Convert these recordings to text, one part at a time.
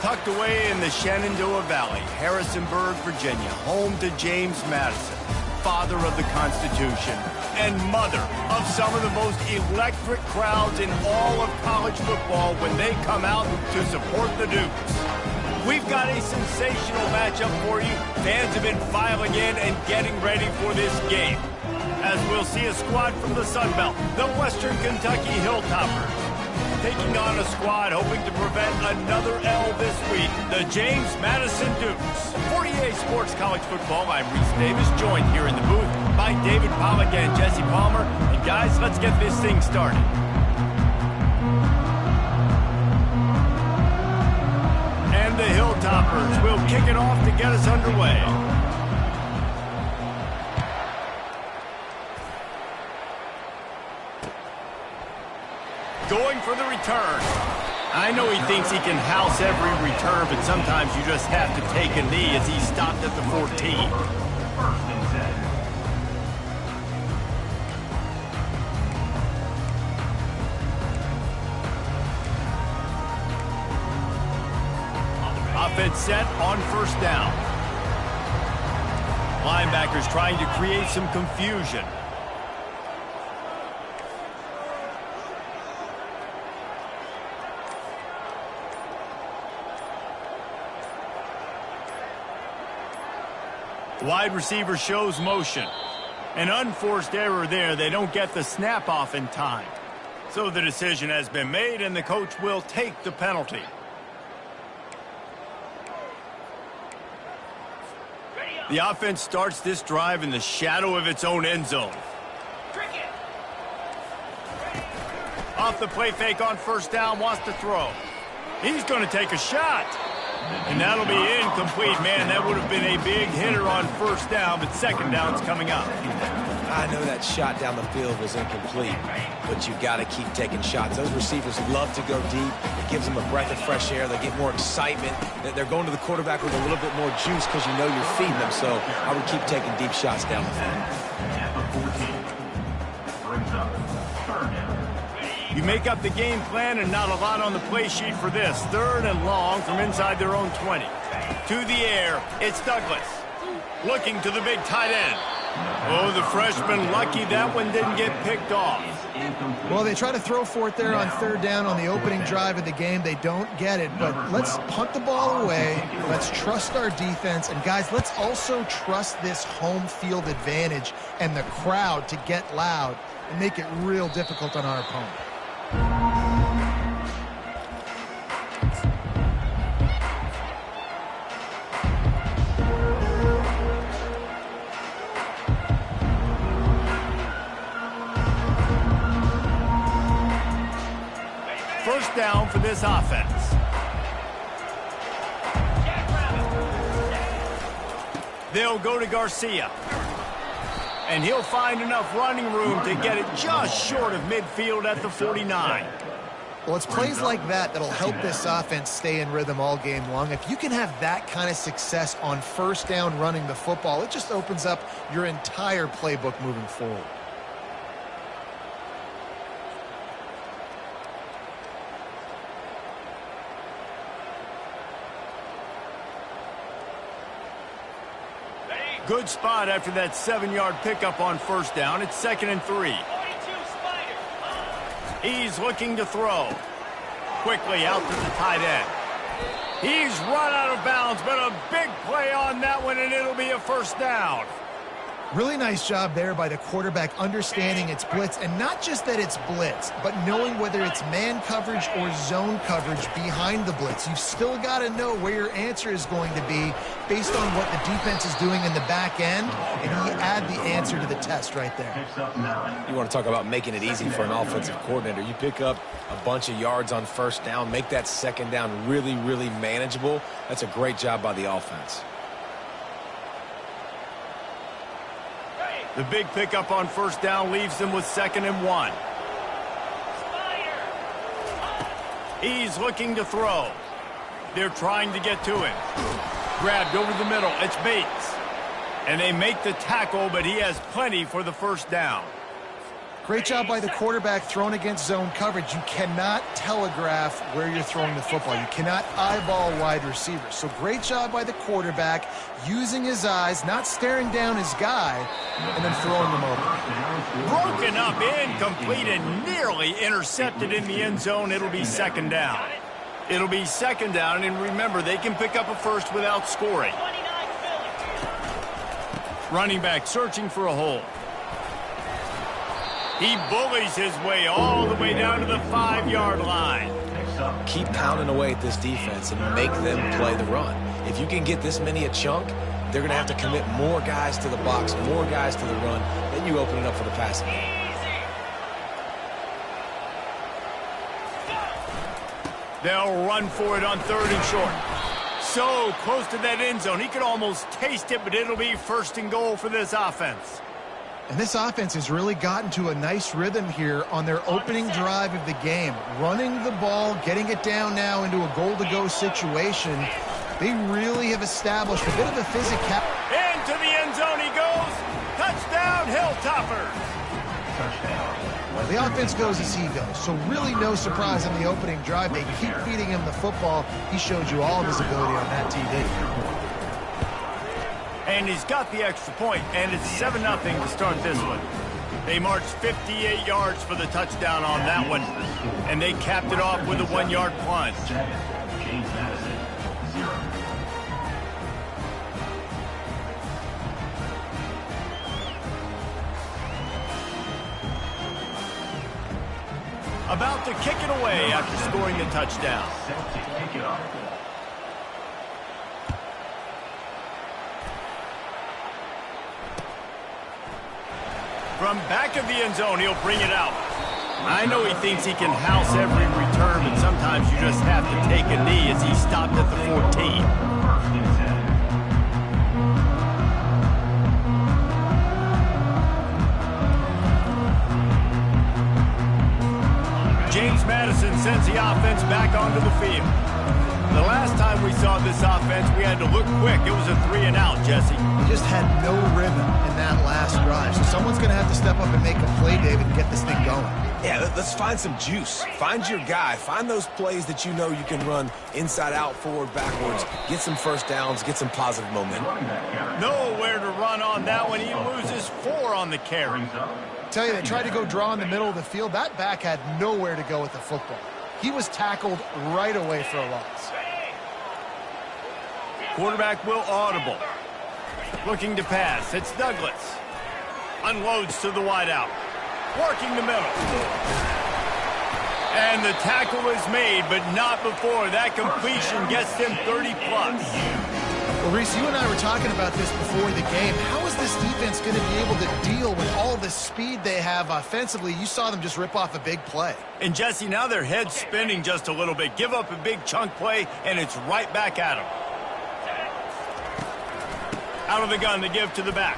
Tucked away in the Shenandoah Valley, Harrisonburg, Virginia, home to James Madison, father of the Constitution and mother of some of the most electric crowds in all of college football when they come out to support the Dukes. We've got a sensational matchup for you. Fans have been filing in and getting ready for this game, as we'll see a squad from the Sun Belt, the Western Kentucky Hilltoppers, taking on a squad hoping to prevent another L this week, the James Madison Dukes. For EA Sports College Football, I'm Reese Davis, joined here in the booth by David Pollack and Jesse Palmer. And guys, let's get this thing started. And the Hilltoppers will kick it off to get us underway. Going for the return. I know he thinks he can house every return, but sometimes you just have to take a knee as he stopped at the 14. Offense set on first down. Linebackers trying to create some confusion. Wide receiver shows motion. An unforced error there. They don't get the snap off in time. So the decision has been made, and the coach will take the penalty. The offense starts this drive in the shadow of its own end zone. Off the play fake on first down, wants to throw. He's going to take a shot. And that'll be incomplete. Man, that would have been a big hitter on first down, but second down's coming up. I know that shot down the field was incomplete, but you got to keep taking shots. Those receivers love to go deep. It gives them a breath of fresh air. They get more excitement. They're going to the quarterback with a little bit more juice because you know you're feeding them. So I would keep taking deep shots down the field. You make up the game plan and not a lot on the play sheet for this. Third and long from inside their own 20. To the air, it's Douglas. Looking to the big tight end. Oh, the freshman lucky that one didn't get picked off. Well, they try to throw for it there on third down on the opening drive of the game. They don't get it, but let's punt the ball away. Let's trust our defense. And, guys, let's also trust this home field advantage and the crowd to get loud and make it real difficult on our opponent. First down for this offense. They'll go to Garcia. And he'll find enough running room to get it just short of midfield at the 49. Well, it's plays like that that'll help this offense stay in rhythm all game long. If you can have that kind of success on first down running the football, it just opens up your entire playbook moving forward. Good spot after that 7-yard pickup on first down. It's 2nd and 3. He's looking to throw. Quickly out to the tight end. He's run out of bounds, but a big play on that one, and it'll be a first down. Really nice job there by the quarterback understanding it's blitz, and not just that it's blitz, but knowing whether it's man coverage or zone coverage behind the blitz. You've still got to know where your answer is going to be based on what the defense is doing in the back end, and he add the answer to the test right there. You want to talk about making it easy for an offensive coordinator. You pick up a bunch of yards on first down, make that second down really, really manageable. That's a great job by the offense. The big pickup on first down leaves them with 2nd and 1. He's looking to throw. They're trying to get to him. Grabbed over the middle. It's Bates. And they make the tackle, but he has plenty for the first down. Great job by the quarterback thrown against zone coverage. You cannot telegraph where you're throwing the football. You cannot eyeball wide receivers. So great job by the quarterback using his eyes, not staring down his guy, and then throwing them over. Broken up, incomplete, and nearly intercepted in the end zone. It'll be second down. It'll be second down, and remember, they can pick up a first without scoring. Running back searching for a hole. He bullies his way all the way down to the 5-yard line. Keep pounding away at this defense and make them play the run. If you can get this many a chunk, they're going to have to commit more guys to the box, more guys to the run. Then you open it up for the passing game. They'll run for it on 3rd and short. So close to that end zone. He could almost taste it, but it'll be 1st and goal for this offense. And this offense has really gotten to a nice rhythm here on their opening drive of the game. Running the ball, getting it down now into a goal-to-go situation. They really have established a bit of a physical. Into the end zone he goes. Touchdown, Hilltopper. Well, the offense goes as he goes, so really no surprise on the opening drive. They keep feeding him the football. He showed you all of his ability on that TV. And he's got the extra point, and it's 7-0 to start this one. They marched 58 yards for the touchdown on that one, and they capped it off with a 1-yard plunge. James Madison, 0. About to kick it away after scoring the touchdown. Set to kick it off. From back of the end zone, he'll bring it out. I know he thinks he can house every return, but sometimes you just have to take a knee as he stopped at the 14. James Madison sends the offense back onto the field. The last time we saw this offense, we had to look quick. It was a 3-and-out, Jesse. He just had no rhythm in that last drive. So someone's going to have to step up and make a play, David, and get this thing going. Yeah, let's find some juice. Find your guy. Find those plays that you know you can run inside out, forward, backwards. Get some first downs. Get some positive momentum. Nowhere to run on that one. He loses 4 on the carry. Tell you, they tried to go draw in the middle of the field. That back had nowhere to go with the football. He was tackled right away for a loss. Quarterback will audible. Looking to pass. It's Douglas. Unloads to the wideout. Working the middle. And the tackle is made, but not before. That completion gets them 30+. Well, Reese, you and I were talking about this before the game. How is this defense going to be able to deal with all the speed they have offensively? You saw them just rip off a big play. And, Jesse, now their head's spinning just a little bit. Give up a big chunk play, and it's right back at them. Out of the gun, they give to the back.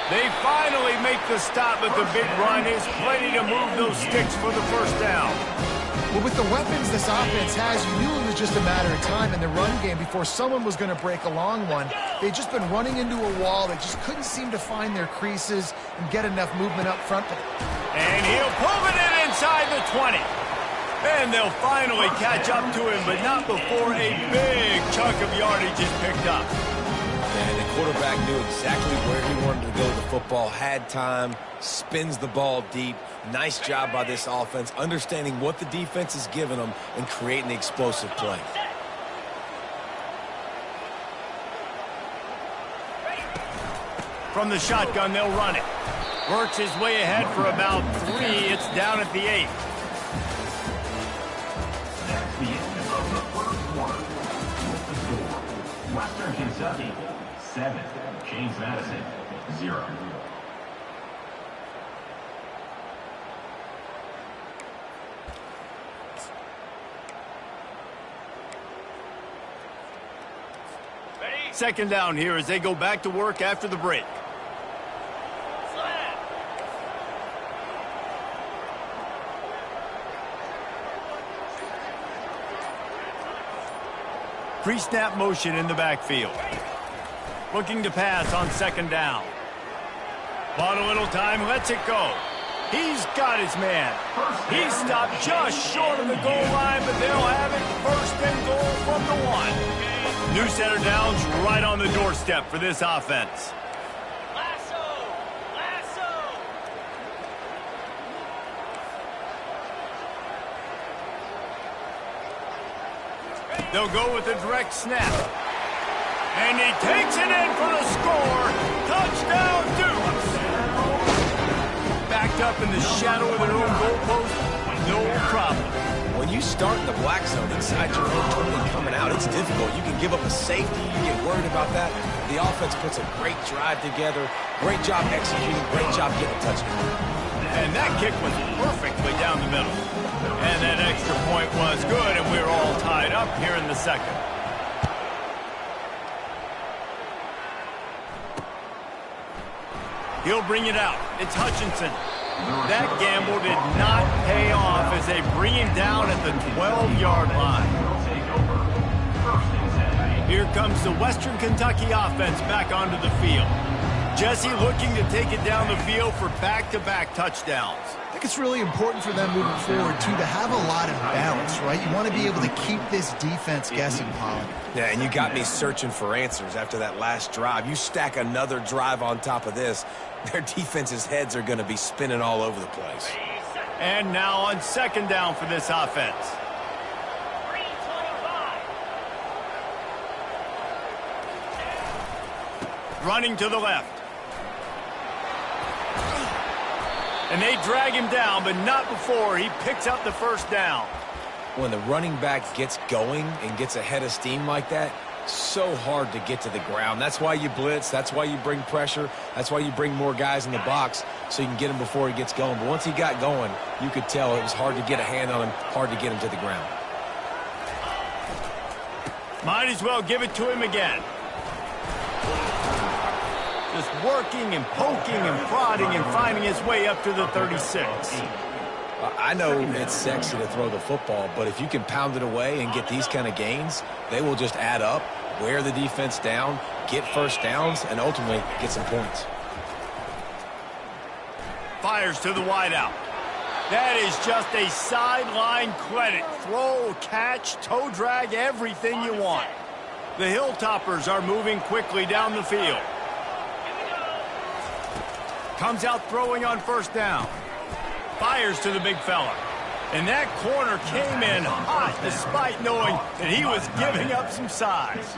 They finally make the stop, but the big run is plenty to move those sticks for the first down. Well, with the weapons this offense has, you knew it was just a matter of time in the run game before someone was going to break a long one. They'd just been running into a wall. They just couldn't seem to find their creases and get enough movement up front. And he'll pull it in inside the 20. And they'll finally catch up to him, but not before a big chunk of yardage is picked up. And the quarterback knew exactly where he wanted to go with the football, had time, spins the ball deep. Nice job by this offense, understanding what the defense is giving them and creating the explosive play. From the shotgun, they'll run it. Works his way ahead for about 3. It's down at the 8. That's the end of the first quarter. With the score, Western Kentucky 7, James Madison 0. Second down here as they go back to work after the break. Pre-snap motion in the backfield. Looking to pass on second down. Bought a little time, lets it go. He's got his man. He stopped just short of the goal line, but they'll have it first and goal from the 1. New center downs right on the doorstep for this offense. They'll go with a direct snap. And he takes it in for the score. Touchdown, Dukes. Backed up in the shadow of their own goalpost, no problem. When you start in the black zone inside your own 20 coming out, it's difficult. You can give up a safety. You get worried about that. The offense puts a great drive together. Great job executing. Great job getting a touchdown. And that kick was perfectly down the middle. And that extra point was good, and we're all tied up here in the second. He'll bring it out. It's Hutchinson. That gamble did not pay off as they bring him down at the 12-yard line. Here comes the Western Kentucky offense back onto the field. Jesse looking to take it down the field for back-to-back touchdowns. I think it's really important for them moving forward, too, to have a lot of balance, right? You want to be able to keep this defense guessing, Pollard. Yeah, and you got me searching for answers after that last drive. You stack another drive on top of this, their defense's heads are going to be spinning all over the place. And now on second down for this offense. Running to the left. And they drag him down, but not before he picks up the first down. When the running back gets going and gets ahead of steam like that, so hard to get to the ground. That's why you blitz. That's why you bring pressure. That's why you bring more guys in the box so you can get him before he gets going. But once he got going, you could tell it was hard to get a hand on him, hard to get him to the ground. Might as well give it to him again. Just working and poking and prodding and finding his way up to the 36. I know it's sexy to throw the football, but if you can pound it away and get these kind of gains, they will just add up, wear the defense down, get first downs, and ultimately get some points. Fires to the wideout. That is just a sideline credit. Throw, catch, toe drag, everything you want. The Hilltoppers are moving quickly down the field. Comes out throwing on first down. Fires to the big fella. And that corner came in hot despite knowing that he was giving up some size.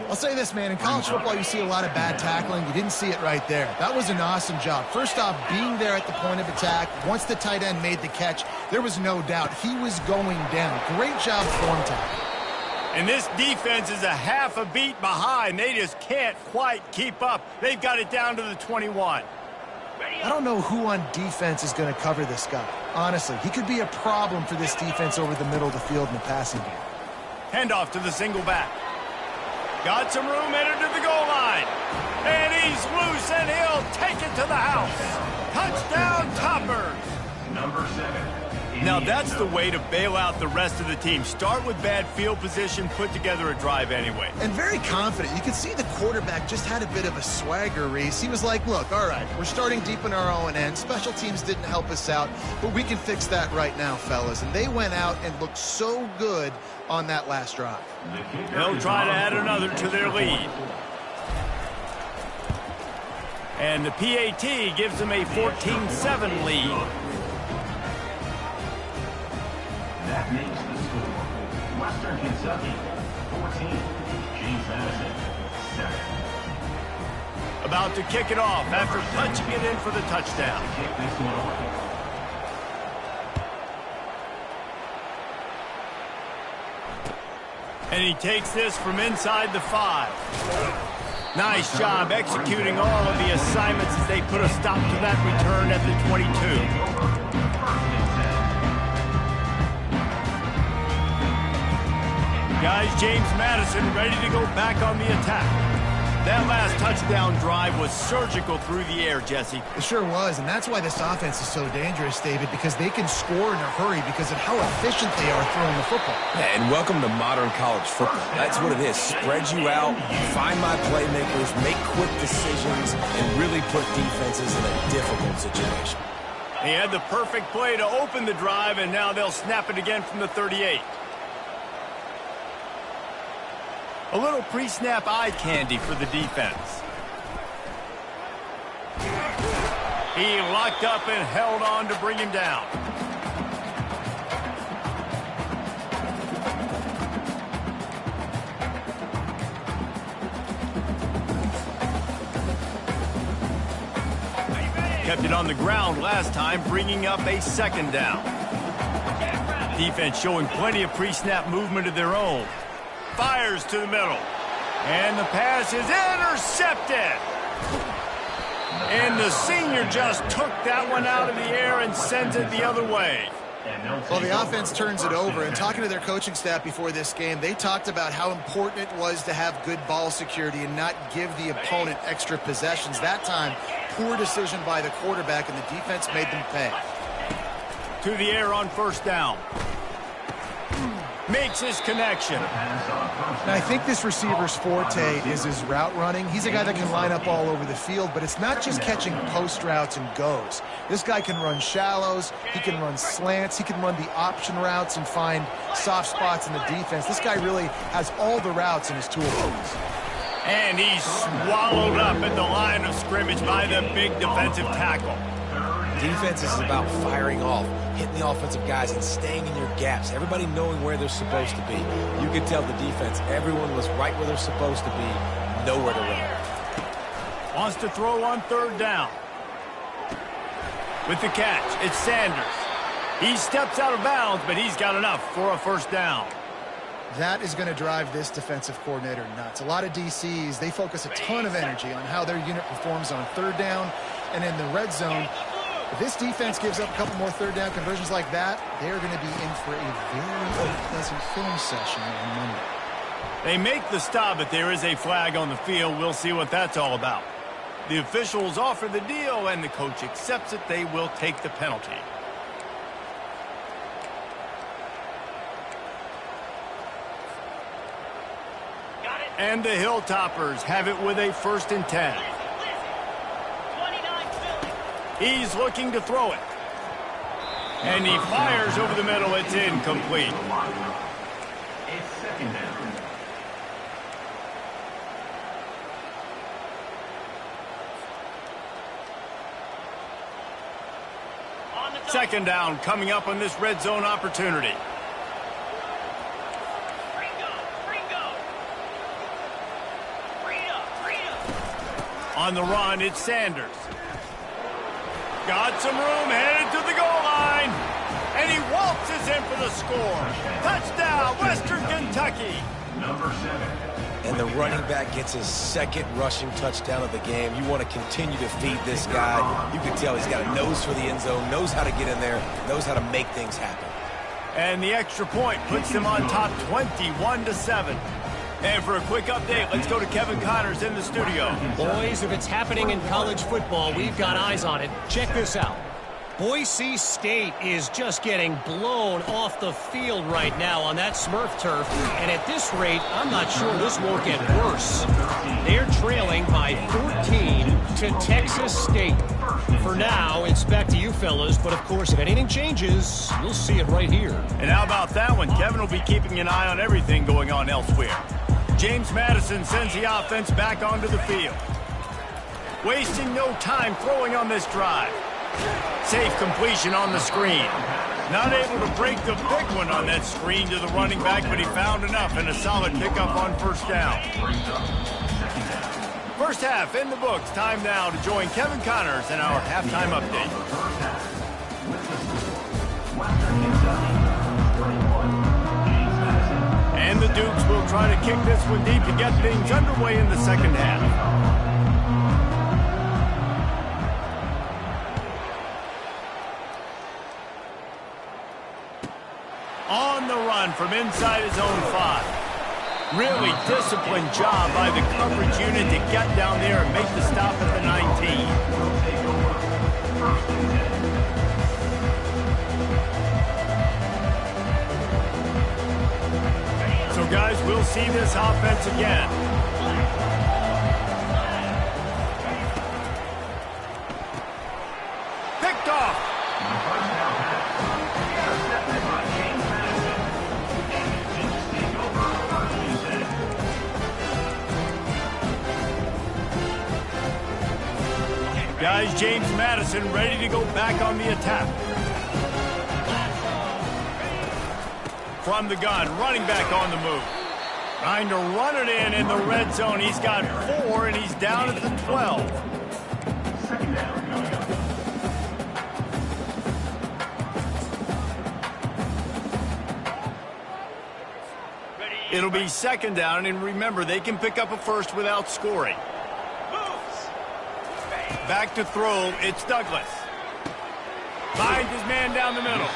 I'll say this, man. In college football, you see a lot of bad tackling. You didn't see it right there. That was an awesome job. First off, being there at the point of attack. Once the tight end made the catch, there was no doubt he was going down. Great job form tackle. And this defense is a half a beat behind. They just can't quite keep up. They've got it down to the 21. I don't know who on defense is going to cover this guy. Honestly, he could be a problem for this defense over the middle of the field in the passing game. Handoff to the single back. Got some room headed to the goal line. And he's loose, and he'll take it to the house. Touchdown, Toppers. Number 7. Now that's the way to bail out the rest of the team. Start with bad field position, put together a drive anyway. And very confident. You could see the quarterback just had a bit of a swagger, Reese. He was like, look, all right, we're starting deep in our own end. Special teams didn't help us out, but we can fix that right now, fellas. And they went out and looked so good on that last drive. They'll try to add another to their lead. And the PAT gives them a 14-7 lead. That makes the score. Western Kentucky, 14. James Madison, 7. About to kick it off after punching it in for the touchdown. Kick this one off. And he takes this from inside the 5. Nice job executing all of the assignments as they put a stop to that return at the 22. Guys, James Madison ready to go back on the attack. That last touchdown drive was surgical through the air, Jesse. It sure was, and that's why this offense is so dangerous, David, because they can score in a hurry because of how efficient they are throwing the football. Yeah, and welcome to modern college football. That's what it is. Spread you out, find my playmakers, make quick decisions, and really put defenses in a difficult situation. He had the perfect play to open the drive, and now they'll snap it again from the 38. A little pre-snap eye candy for the defense. He locked up and held on to bring him down. Kept it on the ground last time, bringing up a second down. Defense showing plenty of pre-snap movement of their own. Fires to the middle. And the pass is intercepted. And the senior just took that one out of the air and sends it the other way. Well, the offense turns it over, and talking to their coaching staff before this game, they talked about how important it was to have good ball security and not give the opponent extra possessions. That time, poor decision by the quarterback, and the defense made them pay. To the air on first down. Makes his connection. Now, I think this receiver's forte is his route running. He's a guy that can line up all over the field, but it's not just catching post routes and goes. This guy can run shallows, he can run slants, he can run the option routes and find soft spots in the defense. This guy really has all the routes in his toolbox. And he's swallowed up at the line of scrimmage by the big defensive tackle. Defense is about firing off, hitting the offensive guys, and staying in your gaps. Everybody knowing where they're supposed to be. You could tell the defense, everyone was right where they're supposed to be, nowhere to run. Wants to throw on third down. With the catch, it's Sanders. He steps out of bounds, but he's got enough for a first down. That is going to drive this defensive coordinator nuts. A lot of DCs, they focus a ton of energy on how their unit performs on third down and in the red zone. If this defense gives up a couple more third down conversions like that, they're going to be in for a very unpleasant film session on Monday. They make the stop, but there is a flag on the field. We'll see what that's all about. The officials offer the deal, and the coach accepts it. They will take the penalty. And the Hilltoppers have it with a 1st and 10. He's looking to throw it. And he fires over the middle. It's incomplete. It's second down. Second down coming up on this red zone opportunity. On the run, it's Sanders. Got some room, headed to the goal line. And he waltzes in for the score. Touchdown, Western Kentucky. Number 7. And the running back gets his second rushing touchdown of the game. You want to continue to feed this guy. You can tell he's got a nose for the end zone, knows how to get in there, knows how to make things happen. And the extra point puts them on top 21-7. And for a quick update, let's go to Kevin Connors in the studio. Boys, if it's happening in college football, we've got eyes on it. Check this out. Boise State is just getting blown off the field right now on that Smurf turf. And at this rate, I'm not sure this won't get worse. They're trailing by 14 to Texas State. For now, it's back to you fellas. But, of course, if anything changes, you'll see it right here. And how about that one? Kevin will be keeping an eye on everything going on elsewhere. James Madison sends the offense back onto the field. Wasting no time throwing on this drive. Safe completion on the screen. Not able to break the big one on that screen to the running back, but he found enough and a solid pickup on first down. First half in the books. Time now to join Kevin Connors in our halftime update. And the Dukes will try to kick this one deep to get things underway in the second half. On the run from inside his own 5. Really disciplined job by the coverage unit to get down there and make the stop at the 19. So, guys, we'll see this offense again. Picked off. Guys, James Madison ready to go back on the attack. From the gun, running back on the move. Trying to run it in the red zone. He's got 4, and he's down at the 12. It'll be second down, and remember, they can pick up a first without scoring. Back to throw, it's Douglas. Finds his man down the middle.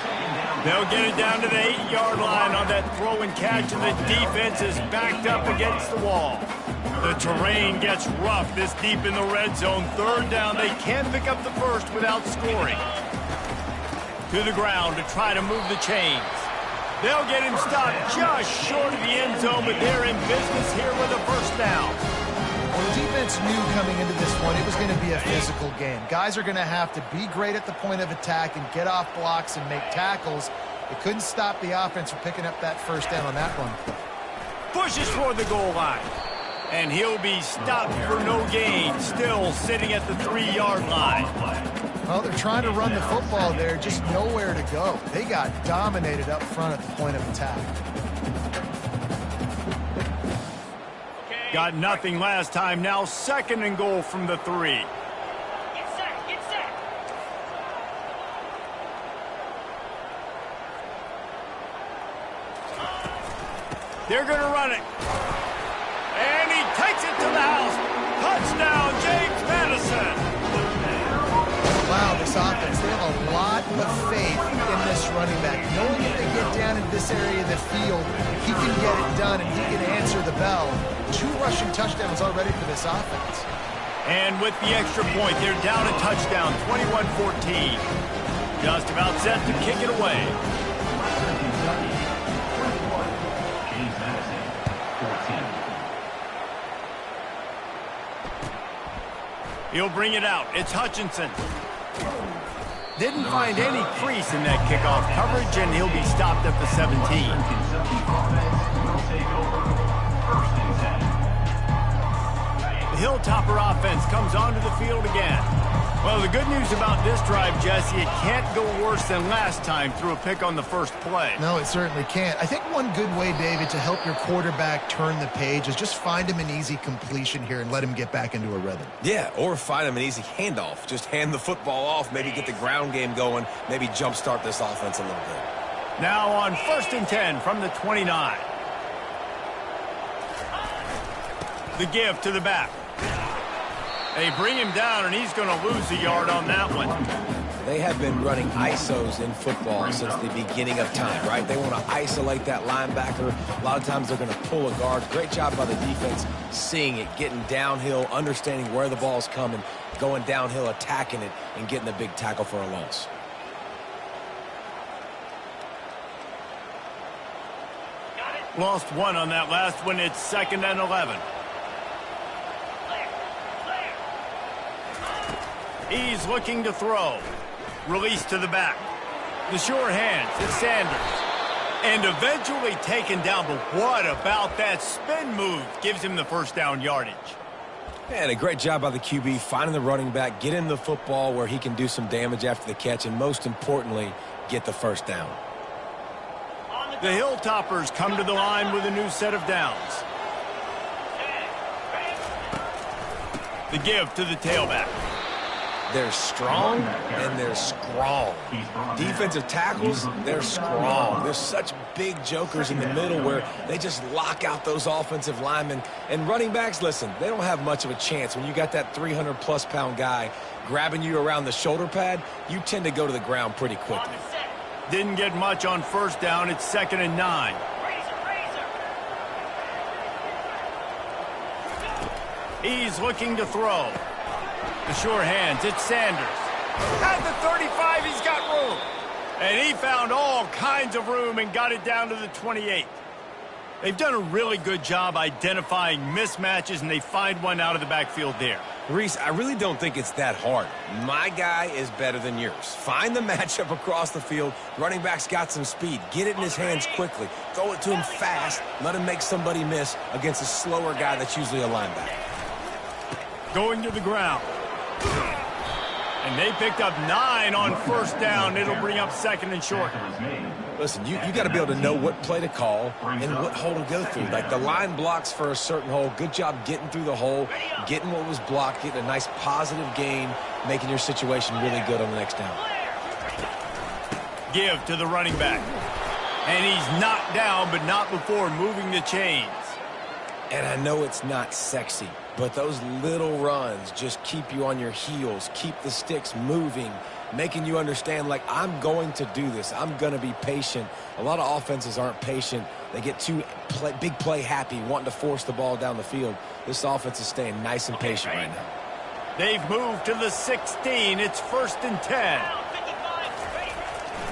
They'll get it down to the 8-yard line on that throw and catch, and the defense is backed up against the wall. The terrain gets rough this deep in the red zone. Third down, they can't pick up the first without scoring. To the ground to try to move the chains. They'll get him stopped just short of the end zone, but they're in business here with a first down. Well, the defense knew coming into this one it was going to be a physical game. Guys are going to have to be great at the point of attack and get off blocks and make tackles. It couldn't stop the offense from picking up that first down on that one. Pushes for the goal line. And he'll be stopped for no gain, still sitting at the 3-yard line. Well, they're trying to run the football there, just nowhere to go. They got dominated up front at the point of attack. Got nothing last time. Now second and goal from the 3. Get set, get set. They're going to run it. And he takes it to the house. Touchdown, James Madison. Wow, this offense, they have a lot of faith in this running back. Knowing if they get down in this area of the field, he can get it done and he can answer the bell. 2 rushing touchdowns already for this offense. And with the extra point, they're down a touchdown, 21-14. Just about set to kick it away. James Madison, 14. He'll bring it out. It's Hutchinson. Didn't find any crease in that kickoff coverage, and he'll be stopped at the 17. The Hilltopper offense comes onto the field again. Well, the good news about this drive, Jesse, it can't go worse than last time through a pick on the first play. No, it certainly can't. I think one good way, David, to help your quarterback turn the page is just find him an easy completion here and let him get back into a rhythm. Yeah, or find him an easy handoff. Just hand the football off, maybe get the ground game going, maybe jumpstart this offense a little bit. Now on 1st and 10 from the 29. The give to the back. They bring him down, and he's going to lose a yard on that one. They have been running ISOs in football since the beginning of time, right? They want to isolate that linebacker. A lot of times they're going to pull a guard. Great job by the defense seeing it, getting downhill, understanding where the ball's coming, going downhill, attacking it, and getting the big tackle for a loss. Lost 1 on that last one. It's 2nd and 11. He's looking to throw. Release to the back. The sure hands. It's Sanders. And eventually taken down. But what about that spin move? Gives him the first down yardage. And a great job by the QB finding the running back, getting the football where he can do some damage after the catch, and most importantly, get the first down. The Hilltoppers come to the line with a new set of downs. The give to the tailback. They're strong, and they're strong. Defensive tackles, they're strong. There's such big jokers in the middle where they just lock out those offensive linemen. And running backs, listen, they don't have much of a chance. When you got that 300-plus pound guy grabbing you around the shoulder pad, you tend to go to the ground pretty quickly. Didn't get much on first down. It's 2nd and 9. He's looking to throw. The sure hands, it's Sanders. At the 35, he's got room. And he found all kinds of room and got it down to the 28. They've done a really good job identifying mismatches, and they find one out of the backfield there. Reese, I really don't think it's that hard. My guy is better than yours. Find the matchup across the field. Running back's got some speed. Get it in his hands quickly. Throw it to him fast. Let him make somebody miss against a slower guy that's usually a linebacker. Going to the ground. And they picked up 9 on first down. It'll bring up second and short. Listen, you got to be able to know what play to call and what hole to go through. Like the line blocks for a certain hole. Good job getting through the hole, getting what was blocked, getting a nice positive gain, making your situation really good on the next down. Give to the running back. And he's knocked down, but not before moving the chains. And I know it's not sexy, but those little runs just keep you on your heels, keep the sticks moving, making you understand, like, I'm going to do this. I'm going to be patient. A lot of offenses aren't patient. They get too big play happy, wanting to force the ball down the field. This offense is staying nice and patient right now. They've moved to the 16. It's 1st and 10.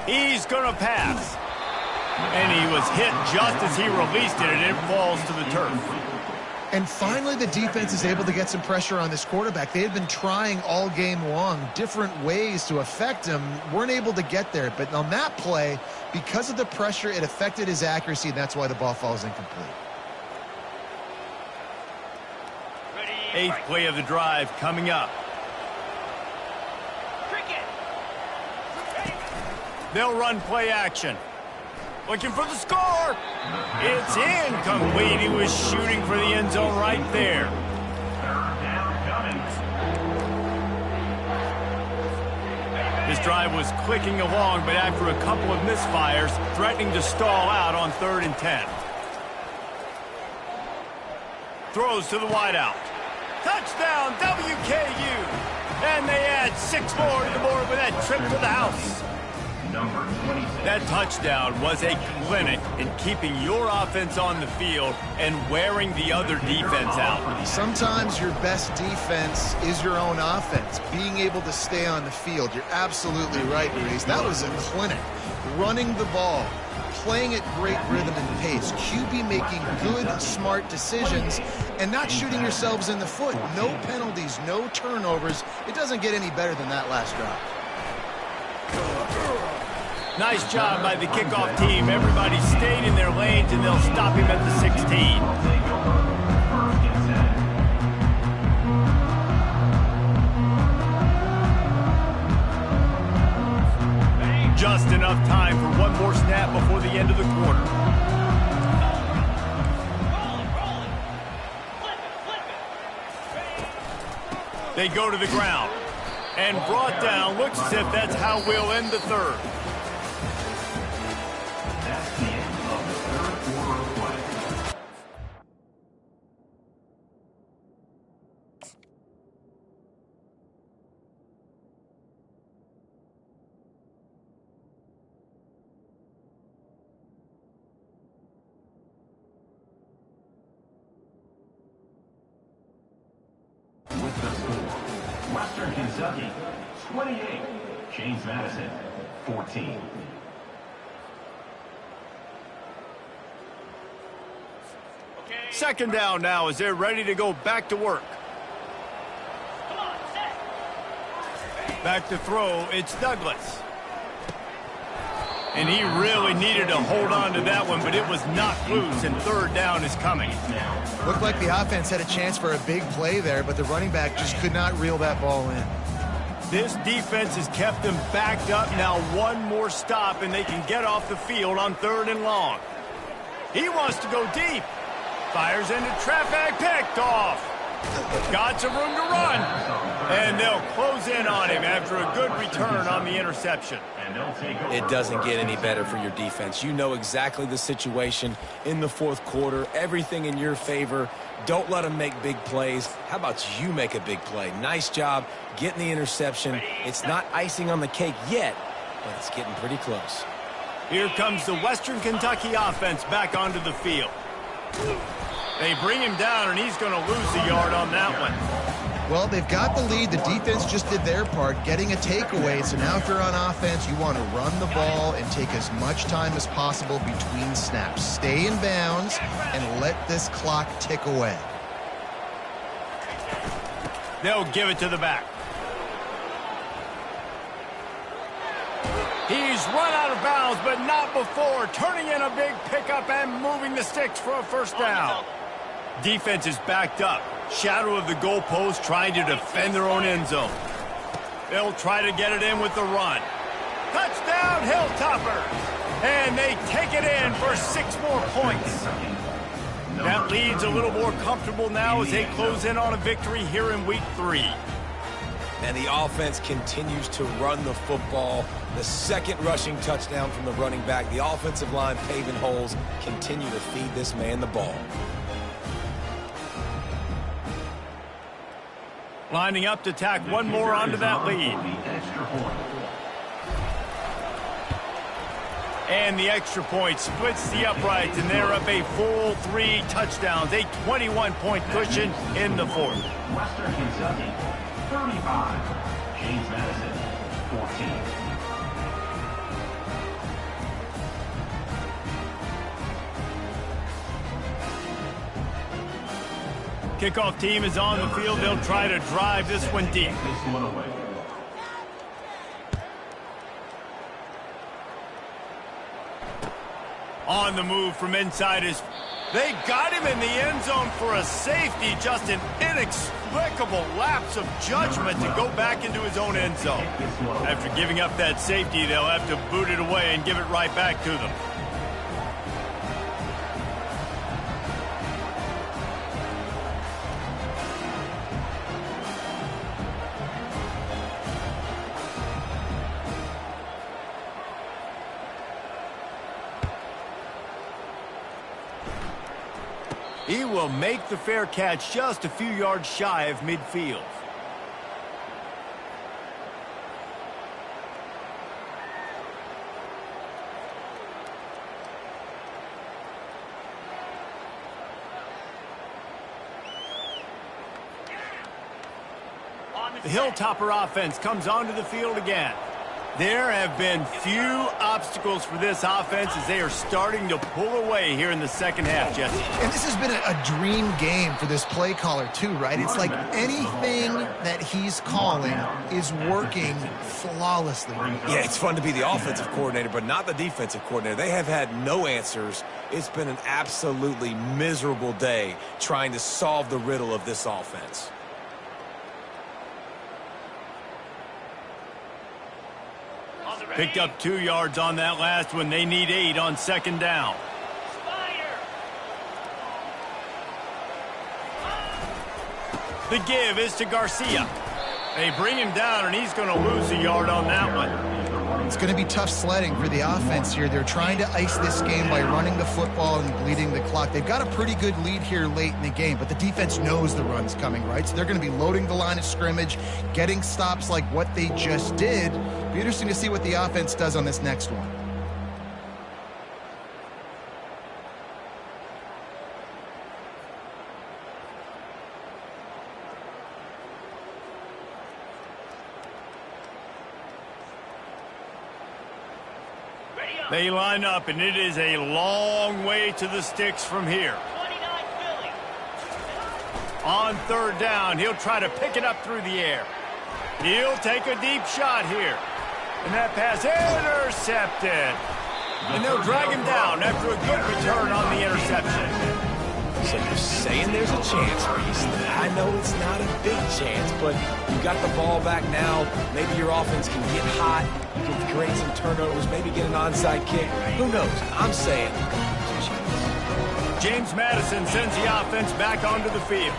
He's going to pass. And he was hit just as he released it, and it falls to the turf. And finally, the defense is able to get some pressure on this quarterback. They had been trying all game long different ways to affect him, weren't able to get there. But on that play, because of the pressure, it affected his accuracy, and that's why the ball falls incomplete. 8th play of the drive coming up. They'll run play action. Looking for the score. It's incomplete. He was shooting for the end zone right there. This drive was clicking along, but after a couple of misfires, threatening to stall out on 3rd and 10. Throws to the wideout. Touchdown, WKU. And they add 6 more to the board with that trip to the house. That touchdown was a clinic in keeping your offense on the field and wearing the other defense out. Sometimes your best defense is your own offense, being able to stay on the field. You're absolutely right, Reese. That was a clinic. Running the ball, playing at great rhythm and pace, QB making good, smart decisions, and not shooting yourselves in the foot. No penalties, no turnovers. It doesn't get any better than that last drive. Nice job by the kickoff team. Everybody stayed in their lanes, and they'll stop him at the 16. Just enough time for one more snap before the end of the quarter. They go to the ground. And brought down. Looks as if that's how we'll end the 3rd. That's the end of the 3rd quarter of play. With the score, Western Kentucky 28, James Madison 14. Second down now as they're ready to go back to work. Back to throw, it's Douglas. And he really needed to hold on to that one, but it was knocked loose, and 3rd down is coming. Looked like the offense had a chance for a big play there, but the running back just could not reel that ball in. This defense has kept them backed up. Now one more stop, and they can get off the field on 3rd and long. He wants to go deep. Fires into traffic, picked off. Got some room to run. And they'll close in on him after a good return on the interception. It doesn't get any better for your defense. You know exactly the situation in the 4th quarter. Everything in your favor. Don't let them make big plays. How about you make a big play? Nice job getting the interception. It's not icing on the cake yet, but it's getting pretty close. Here comes the Western Kentucky offense back onto the field. They bring him down, and he's going to lose the yard on that one. Well, they've got the lead. The defense just did their part, getting a takeaway. So now if you're on offense, you want to run the ball and take as much time as possible between snaps. Stay in bounds and let this clock tick away. They'll give it to the back. He's run out of bounds, but not before. Turning in a big pickup and moving the sticks for a first down. Defense is backed up. Shadow of the goalpost, trying to defend their own end zone. They'll try to get it in with the run. Touchdown, Hilltoppers! And they take it in for 6 more points. That lead's a little more comfortable now as they close in on a victory here in Week 3. And the offense continues to run the football. The second rushing touchdown from the running back. The offensive line paving holes. Continue to feed this man the ball. Lining up to tack one more onto that lead. And the extra point splits the uprights, and they're up a full 3 touchdowns. A 21-point cushion in the fourth. Western Kentucky, 35. James Madison, 14. Kickoff team is on the field. They'll try to drive this one deep. This one away. On the move from inside his... They got him in the end zone for a safety. Just an inexplicable lapse of judgment to go back into his own end zone. After giving up that safety, they'll have to boot it away and give it right back to them. He will make the fair catch just a few yards shy of midfield. The Hilltopper offense comes onto the field again. There have been few obstacles for this offense as they are starting to pull away here in the second half, Jesse. And this has been a dream game for this play caller too, right? It's like anything that he's calling is working flawlessly. Yeah, it's fun to be the offensive coordinator, but not the defensive coordinator. They have had no answers. It's been an absolutely miserable day trying to solve the riddle of this offense. Picked up 2 yards on that last one. They need 8 on second down. The give is to Garcia. They bring him down, and he's going to lose a yard on that one. It's going to be tough sledding for the offense here. They're trying to ice this game by running the football and bleeding the clock. They've got a pretty good lead here late in the game, but the defense knows the run's coming, right? So they're going to be loading the line of scrimmage, getting stops like what they just did. It'll be interesting to see what the offense does on this next one. They line up, and it is a long way to the sticks from here. On third down, he'll try to pick it up through the air. He'll take a deep shot here. And that pass intercepted. And they'll drag him down after a good return on the interception. So you're saying there's a chance, Reese. I know it's not a big chance, but you got the ball back now. Maybe your offense can get hot. You can create some turnovers, maybe get an onside kick. Who knows? I'm saying there's a chance. James Madison sends the offense back onto the field.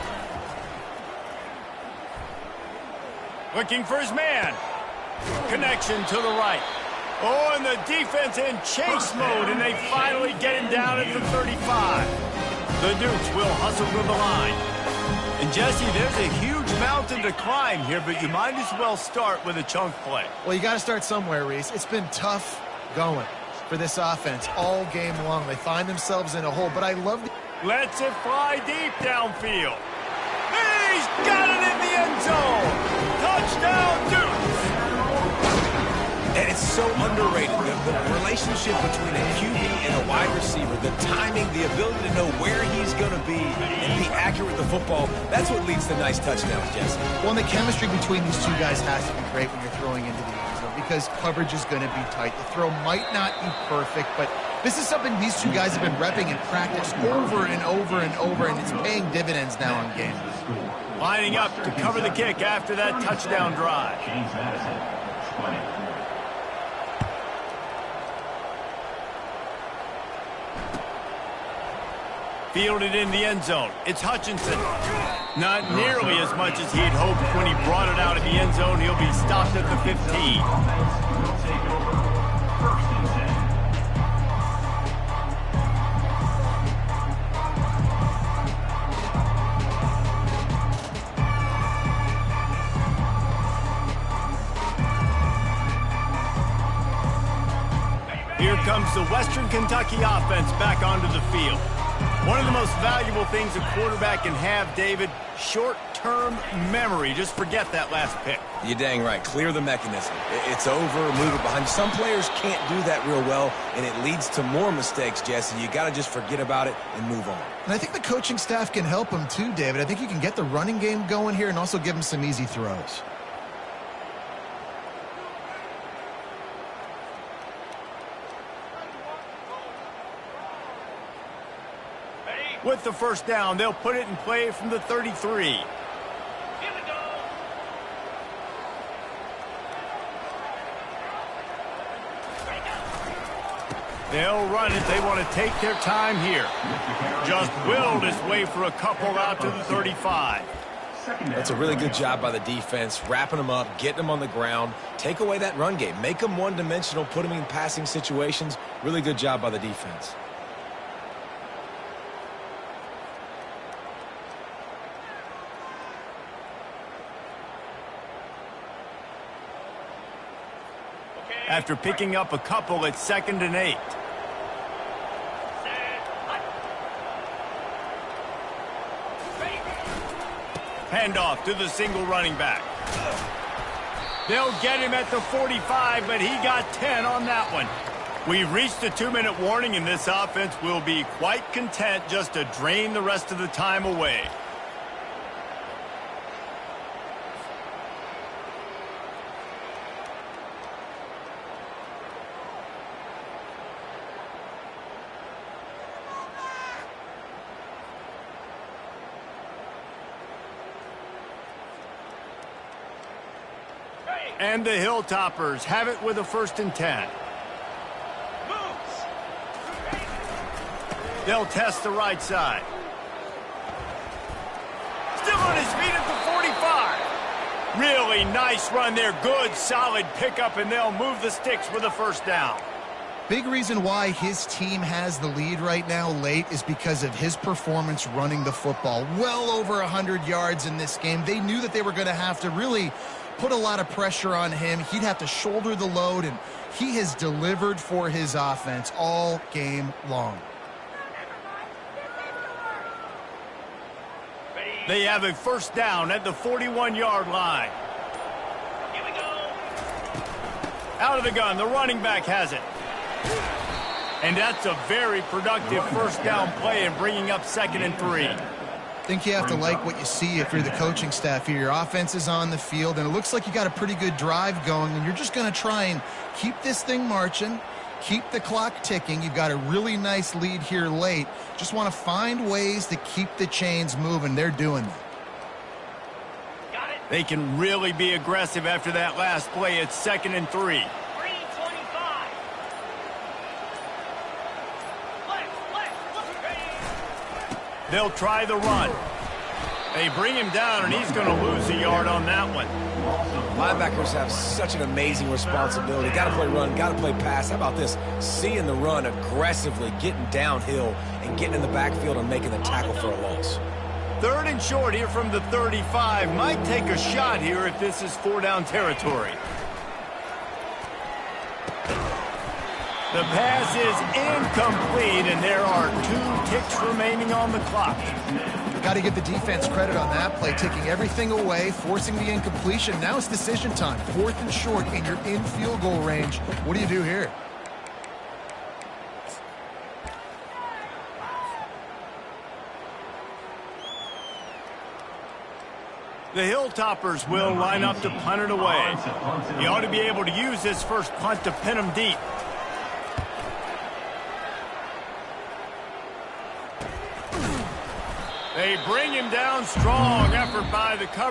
Looking for his man. Connection to the right. Oh, and the defense in chase mode, and they finally get him down at the 35. The Dukes will hustle to the line. And, Jesse, there's a huge mountain to climb here, but you might as well start with a chunk play. Well, you got to start somewhere, Reese. It's been tough going for this offense all game long. They find themselves in a hole, but I love Lets it fly deep downfield. He's got it in the end zone. Touchdown, Dukes. And it's so underrated, the relationship between a QB and a wide receiver, the timing, the ability to know where he's going to be and be accurate with the football, that's what leads to nice touchdowns, Jesse. Well, and the chemistry between these two guys has to be great when you're throwing into the end zone because coverage is going to be tight. The throw might not be perfect, but this is something these two guys have been repping in practice over and over and over, and it's paying dividends now in game. Lining up to cover the kick after that touchdown drive. James Madison, 20. Fielded in the end zone. It's Hutchinson. Not nearly as much as he'd hoped when he brought it out of the end zone. He'll be stopped at the 15. Will take over. 1st and 10. Here comes the Western Kentucky offense back onto the field. One of the most valuable things a quarterback can have, David, short-term memory. Just forget that last pick. You're dang right. Clear the mechanism. It's over, move it behind you. Some players can't do that real well, and it leads to more mistakes, Jesse. You got to just forget about it and move on. And I think the coaching staff can help him too, David. I think you can get the running game going here and also give him some easy throws. With the first down, they'll put it in play from the 33. Here we go. They'll run it. They want to take their time here. Just willed his way for a couple out to the 35. That's a really good job by the defense, wrapping them up, getting them on the ground. Take away that run game. Make them one-dimensional, put them in passing situations. Really good job by the defense. After picking up a couple, it's 2nd and 8. Handoff to the single running back. They'll get him at the 45, but he got 10 on that one. We've reached a 2-minute warning, and this offense will be quite content just to drain the rest of the time away. And the Hilltoppers have it with a 1st and 10. They'll test the right side. Still on his feet at the 45. Really nice run there. Good, solid pickup, and they'll move the sticks with a 1st down. Big reason why his team has the lead right now late is because of his performance running the football. Well over 100 yards in this game. They knew that they were going to have to really put a lot of pressure on him. He'd have to shoulder the load, and he has delivered for his offense all game long. They have a 1st down at the 41-yard line. Here we go. Out of the gun, the running back has it. And that's a very productive 1st down play and bringing up 2nd and 3. I think you have to like what you see if you're the coaching staff here. Your offense is on the field, and it looks like you got a pretty good drive going, and you're just going to try and keep this thing marching, keep the clock ticking. You've got a really nice lead here late. Just want to find ways to keep the chains moving. They're doing that. Got it. They can really be aggressive after that last play. It's 2nd and 3. 3:25. They'll try the run. They bring him down, and he's going to lose a yard on that one. Linebackers have such an amazing responsibility. Got to play run, got to play pass. How about this? Seeing the run aggressively, getting downhill, and getting in the backfield and making the tackle for a loss. 3rd and short here from the 35. Might take a shot here if this is 4-down territory. The pass is incomplete, and there are 2 ticks remaining on the clock. Got to give the defense credit on that play, taking everything away, forcing the incompletion. Now it's decision time. 4th and short, and you're in field goal range. What do you do here? The Hilltoppers will line up to punt it away. You ought to be able to use this first punt to pin them deep. They bring him down strong. Effort by the cover.